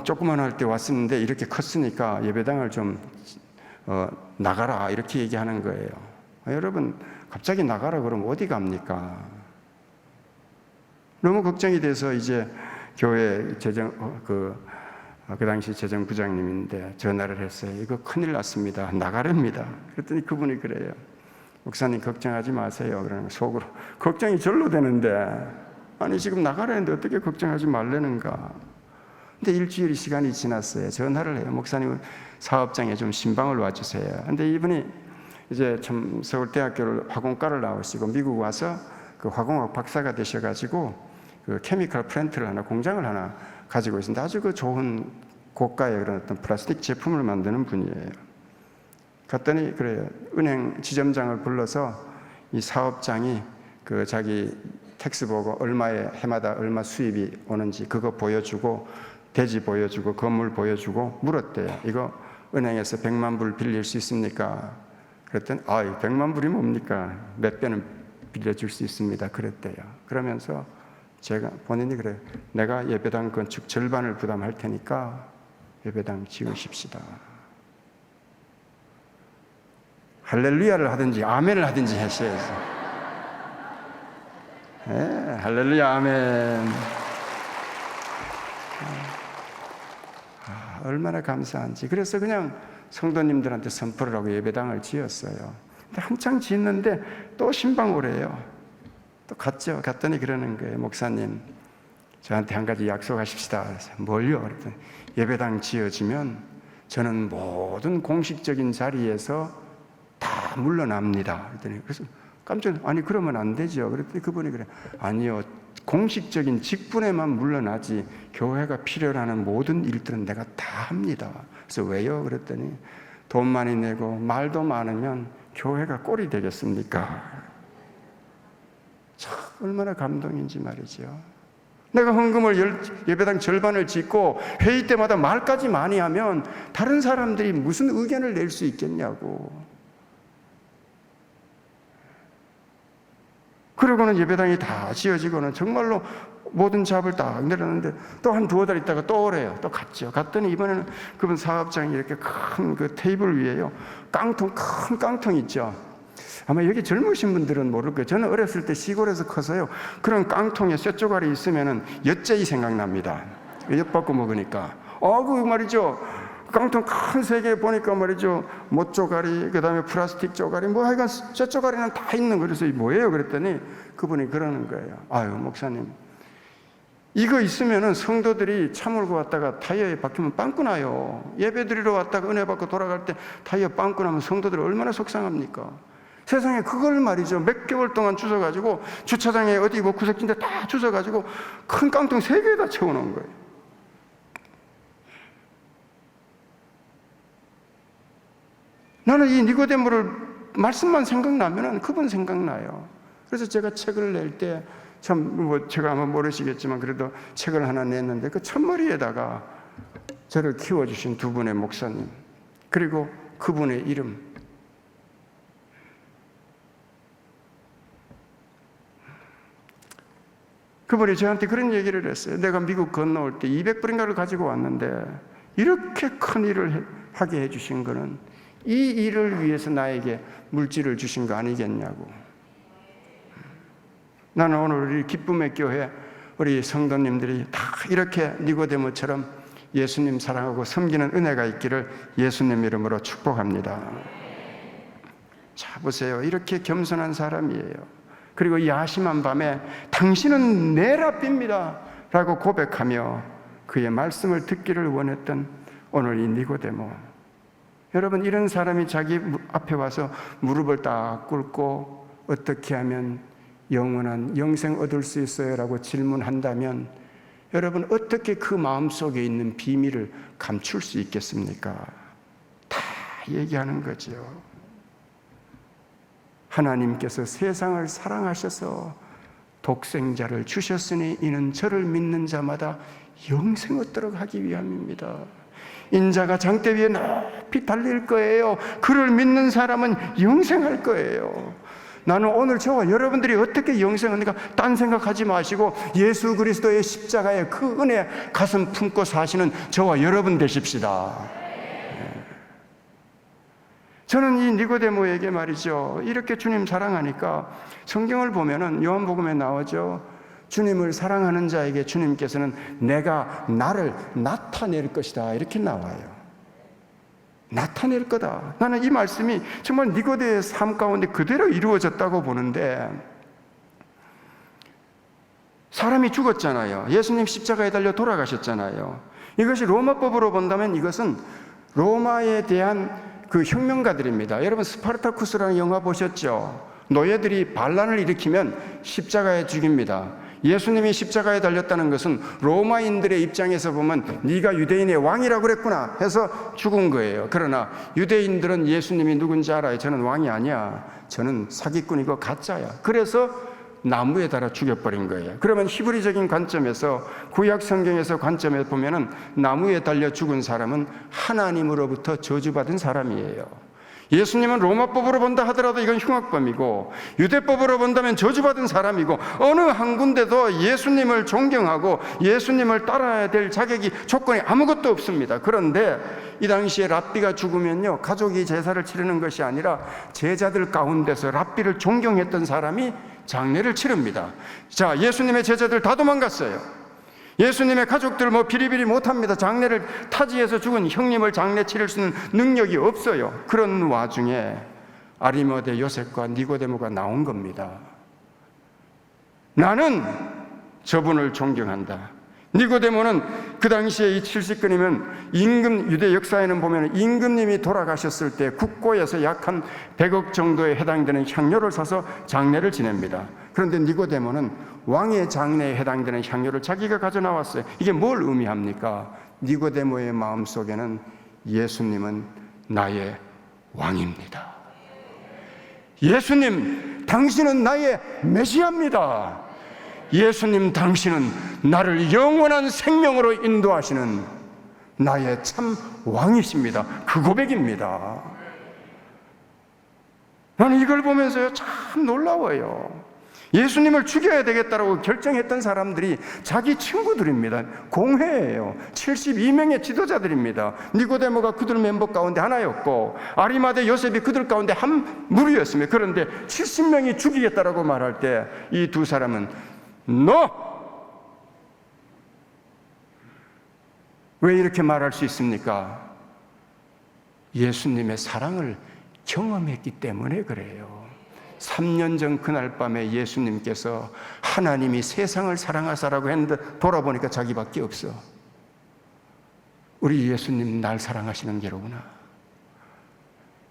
조그만 할 때 왔었는데 이렇게 컸으니까 예배당을 좀 나가라 이렇게 얘기하는 거예요. 여러분, 갑자기 나가라 그러면 어디 갑니까? 너무 걱정이 돼서 이제 교회 그 당시 재정부장님인데 전화를 했어요. 이거 큰일 났습니다, 나가랍니다. 그랬더니 그분이 그래요. 목사님 걱정하지 마세요. 그러는 속으로 걱정이 절로 되는데, 아니 지금 나가라는데 어떻게 걱정하지 말라는가. 근데 일주일 시간이 지났어요. 전화를 해요. 목사님 사업장에 좀 신방을 와주세요. 근데 이분이 이제 참 서울대학교를 화공과를 나오시고 미국 와서 그 화공학 박사가 되셔가지고 그 케미컬 플랜트를 하나, 공장을 하나 가지고 있습니다. 아주 그 좋은 고가의 그런 어떤 플라스틱 제품을 만드는 분이에요. 갔더니 그래요. 은행 지점장을 불러서 이 사업장이 그 자기 텍스 보고 얼마에 해마다 얼마 수입이 오는지 그거 보여주고, 대지 보여주고, 건물 보여주고 물었대요. 이거 은행에서 100만 불 빌릴 수 있습니까? 그랬더니 100만 불이 뭡니까? 몇 배는 빌려줄 수 있습니다. 그랬대요. 그러면서 제가 본인이 그래요. 내가 예배당 건축 절반을 부담할 테니까 예배당 지으십시다. 할렐루야를 하든지 아멘을 하든지 하셔야죠. 네, 할렐루야 아멘. 얼마나 감사한지. 그래서 그냥 성도님들한테 선포를 하고 예배당을 지었어요. 근데 한창 짓는데 또 신방 오래요. 또 갔죠. 갔더니 그러는 거예요. 목사님, 저한테 한 가지 약속하십시다. 그래서 뭘요? 그랬더니 예배당 지어지면 저는 모든 공식적인 자리에서 다 물러납니다. 그랬더니 그래서 깜짝 아니 그러면 안 되죠. 그랬더니 그분이 그래, 아니요, 공식적인 직분에만 물러나지 교회가 필요로 하는 모든 일들은 내가 다 합니다. 그래서 왜요? 그랬더니 돈 많이 내고 말도 많으면 교회가 꼴이 되겠습니까? 참 얼마나 감동인지 말이죠. 내가 헌금을 예배당 절반을 짓고 회의 때마다 말까지 많이 하면 다른 사람들이 무슨 의견을 낼 수 있겠냐고. 그러고는 예배당이 다 지어지고는 정말로 모든 잡을 딱 내렸는데 또 한 두어 달 있다가 또 오래요. 또 갔죠. 갔더니 이번에는 그분 사업장이 이렇게 큰 그 테이블 위에요, 깡통, 큰 깡통 있죠. 아마 여기 젊으신 분들은 모를 거예요. 저는 어렸을 때 시골에서 커서요, 그런 깡통에 쇠조각이 있으면은 엿제이 생각납니다. 엿 받고 먹으니까. 그 말이죠. 깡통 큰 세 개 보니까 말이죠, 못 조가리, 그 다음에 플라스틱 조가리, 뭐 하여간 쇠조가리는 다 있는 거. 그래서 뭐예요? 그랬더니 그분이 그러는 거예요. 아유, 목사님, 이거 있으면은 성도들이 차 몰고 왔다가 타이어에 박히면 빵꾸 나요. 예배 드리러 왔다가 은혜 받고 돌아갈 때 타이어 빵꾸 나면 성도들이 얼마나 속상합니까? 세상에 그걸 말이죠, 몇 개월 동안 주워가지고 주차장에 어디 뭐 구석진데 다 주워가지고 큰 깡통 3개에다 채워놓은 거예요. 나는 이 니고데모를 말씀만 생각나면 그분 생각나요. 그래서 제가 책을 낼 때 참 제가 아마 모르시겠지만 그래도 책을 하나 냈는데 그 첫머리에다가 저를 키워주신 두 분의 목사님 그리고 그분의 이름, 그분이 저한테 그런 얘기를 했어요. 내가 미국 건너올 때 200불인가를 가지고 왔는데 이렇게 큰 일을 하게 해주신 거는 이 일을 위해서 나에게 물질을 주신 거 아니겠냐고. 나는 오늘 우리 기쁨의 교회 우리 성도님들이 다 이렇게 니고데모처럼 예수님 사랑하고 섬기는 은혜가 있기를 예수님 이름으로 축복합니다. 자, 보세요. 이렇게 겸손한 사람이에요. 그리고 야심한 밤에 당신은 내 랍비입니다 라고 고백하며 그의 말씀을 듣기를 원했던 오늘 이 니고데모. 여러분, 이런 사람이 자기 앞에 와서 무릎을 딱 꿇고 어떻게 하면 영원한 영생 얻을 수 있어요? 라고 질문한다면 여러분, 어떻게 그 마음속에 있는 비밀을 감출 수 있겠습니까? 다 얘기하는 거죠. 하나님께서 세상을 사랑하셔서 독생자를 주셨으니 이는 저를 믿는 자마다 영생 얻도록 하기 위함입니다. 인자가 장대 위에 높이 달릴 거예요. 그를 믿는 사람은 영생할 거예요. 나는 오늘 저와 여러분들이 어떻게 영생하는가 딴 생각하지 마시고 예수 그리스도의 십자가의 그 은혜 가슴 품고 사시는 저와 여러분 되십시다. 저는 이 니고데모에게 말이죠, 이렇게 주님 사랑하니까 성경을 보면은 요한복음에 나오죠. 주님을 사랑하는 자에게 주님께서는 내가 나를 나타낼 것이다 이렇게 나와요. 나타낼 거다. 나는 이 말씀이 정말 니고데의 삶 가운데 그대로 이루어졌다고 보는데, 사람이 죽었잖아요. 예수님 십자가에 달려 돌아가셨잖아요. 이것이 로마법으로 본다면 이것은 로마에 대한 그 혁명가들입니다. 여러분, 스파르타쿠스라는 영화 보셨죠? 노예들이 반란을 일으키면 십자가에 죽입니다. 예수님이 십자가에 달렸다는 것은 로마인들의 입장에서 보면 네가 유대인의 왕이라고 그랬구나 해서 죽은 거예요. 그러나 유대인들은 예수님이 누군지 알아요. 저는 왕이 아니야. 저는 사기꾼이고 가짜야. 그래서 나무에 달아 죽여버린 거예요. 그러면 히브리적인 관점에서, 구약 성경에서 관점에 보면은 나무에 달려 죽은 사람은 하나님으로부터 저주받은 사람이에요. 예수님은 로마법으로 본다 하더라도 이건 흉악범이고, 유대법으로 본다면 저주받은 사람이고, 어느 한 군데도 예수님을 존경하고 예수님을 따라야 될 자격이, 조건이 아무것도 없습니다. 그런데 이 당시에 랍비가 죽으면요, 가족이 제사를 치르는 것이 아니라 제자들 가운데서 랍비를 존경했던 사람이 장례를 치릅니다. 자, 예수님의 제자들 다 도망갔어요. 예수님의 가족들 비리비리 못합니다. 장례를 타지에서 죽은 형님을 장례 치를 수 있는 능력이 없어요. 그런 와중에 아리마대 요셉과 니고데모가 나온 겁니다. 나는 저분을 존경한다. 니고데모는 그 당시에 이 70근이면 임금, 유대 역사에는 보면 임금님이 돌아가셨을 때 국고에서 약 한 100억 정도에 해당되는 향료를 사서 장례를 지냅니다. 그런데 니고데모는 왕의 장례에 해당되는 향료를 자기가 가져나왔어요. 이게 뭘 의미합니까? 니고데모의 마음속에는 예수님은 나의 왕입니다. 예수님, 당신은 나의 메시아입니다. 예수님, 당신은 나를 영원한 생명으로 인도하시는 나의 참 왕이십니다. 그 고백입니다. 나는 이걸 보면서요, 참 놀라워요. 예수님을 죽여야 되겠다라고 결정했던 사람들이 자기 친구들입니다. 공회예요. 72명의 지도자들입니다. 니고데모가 그들 멤버 가운데 하나였고, 아리마대 요셉이 그들 가운데 한 무리였습니다. 그런데 70명이 죽이겠다라고 말할 때 이 두 사람은 왜 이렇게 말할 수 있습니까? 예수님의 사랑을 경험했기 때문에 그래요. 3년 전 그날 밤에 예수님께서 하나님이 세상을 사랑하사라고 했는데 돌아보니까 자기밖에 없어. 우리 예수님 날 사랑하시는 게로구나.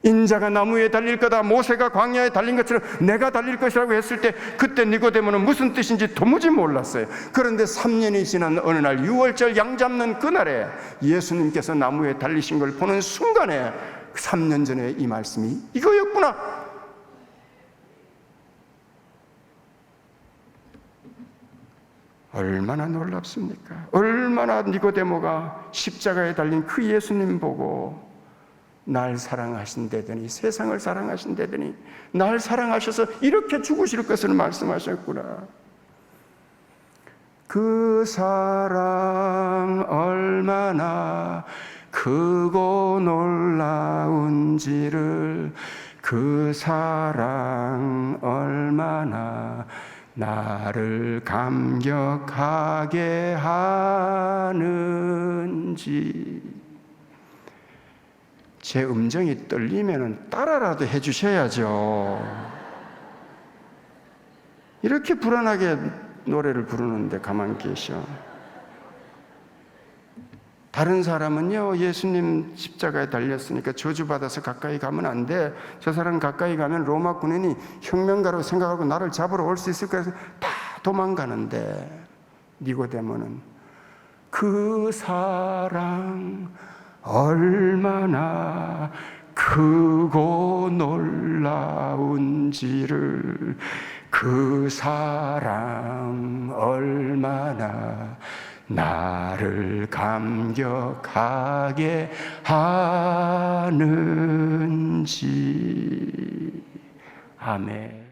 인자가 나무에 달릴 거다, 모세가 광야에 달린 것처럼 내가 달릴 것이라고 했을 때 그때 니고데모는 무슨 뜻인지 도무지 몰랐어요. 그런데 3년이 지난 어느 날 6월절 양 잡는 그날에 예수님께서 나무에 달리신 걸 보는 순간에 3년 전에 이 말씀이 이거였구나. 얼마나 놀랍습니까? 얼마나 니고데모가 십자가에 달린 그 예수님 보고 날 사랑하신다더니, 세상을 사랑하신다더니 날 사랑하셔서 이렇게 죽으실 것을 말씀하셨구나. 그 사랑 얼마나 크고 놀라운지를, 그 사랑 얼마나 나를 감격하게 하는지. 제 음정이 떨리면 따라라도 해주셔야죠. 이렇게 불안하게 노래를 부르는데 가만 계셔. 다른 사람은요, 예수님 십자가에 달렸으니까 저주받아서 가까이 가면 안 돼. 저 사람 가까이 가면 로마 군인이 혁명가라고 생각하고 나를 잡으러 올 수 있을 거야. 다 도망가는데, 니고데모는 그 사랑 얼마나 크고 놀라운지를, 그 사랑 얼마나 나를 감격하게 하는지. 아멘.